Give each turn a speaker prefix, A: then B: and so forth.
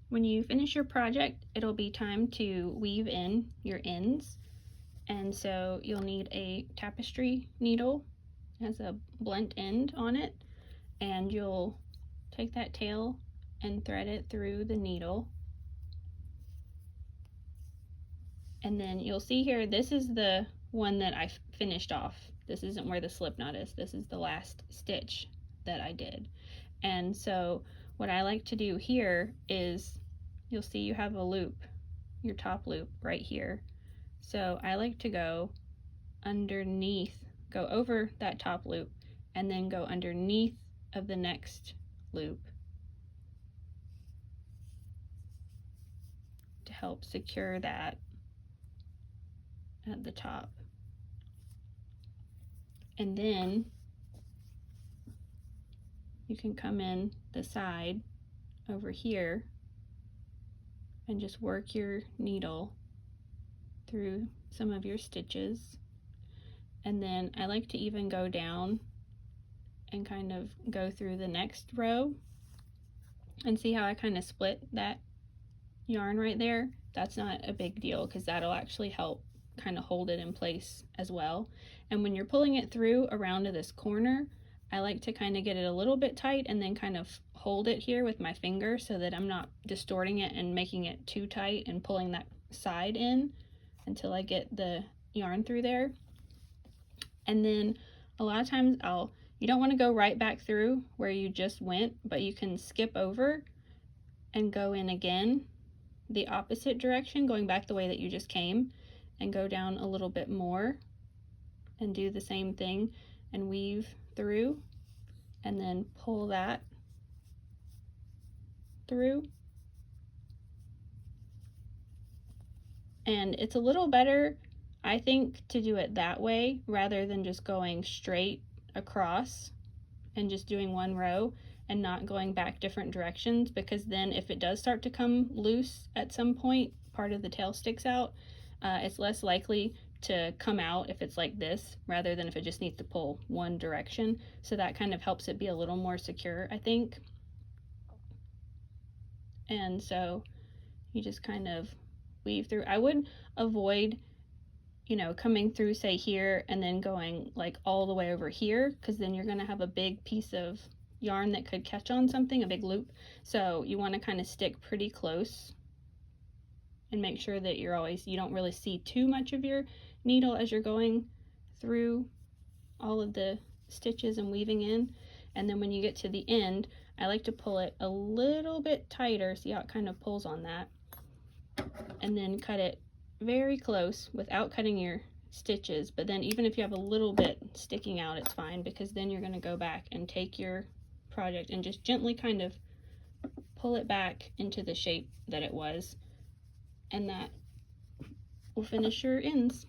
A: When you finish your project, it'll be time to weave in your ends. And so you'll need a tapestry needle. It has a blunt end on it, and you'll take that tail and thread it through the needle. And then you'll see here, this is the one that I finished off. This isn't where the slip knot is. This is the last stitch that I did. And so what I like to do here is, you'll see you have a loop, your top loop right here. So I like to go underneath, go over that top loop, and then go underneath of the next loop to help secure that at the top. And then you can come in the side over here and just work your needle through some of your stitches. And then I like to even go down and kind of go through the next row, and see how I kind of split that yarn right there? That's not a big deal because that'll actually help kind of hold it in place as well. And when you're pulling it through around to this corner, I like to kind of get it a little bit tight and then kind of hold it here with my finger so that I'm not distorting it and making it too tight and pulling that side in until I get the yarn through there. And then a lot of times you don't want to go right back through where you just went, but you can skip over and go in again the opposite direction, going back the way that you just came, and go down a little bit more and do the same thing and weave through and then pull that through. And it's a little better, I think, to do it that way rather than just going straight across and just doing one row and not going back different directions, because then if it does start to come loose at some point, part of the tail sticks out, it's less likely to come out if it's like this rather than if it just needs to pull one direction. So that kind of helps it be a little more secure, I think. And so you just kind of weave through. I would avoid, you know, coming through, say, here and then going like all the way over here, because then you're going to have a big piece of yarn that could catch on something, a big loop. So you want to kind of stick pretty close and make sure that you don't really see too much of your needle as you're going through all of the stitches and weaving in. And then when you get to the end, I like to pull it a little bit tighter. See how it kind of pulls on that? And then cut it very close without cutting your stitches. But then even if you have a little bit sticking out, it's fine, because then you're going to go back and take your project and just gently kind of pull it back into the shape that it was, and that will finish your ends.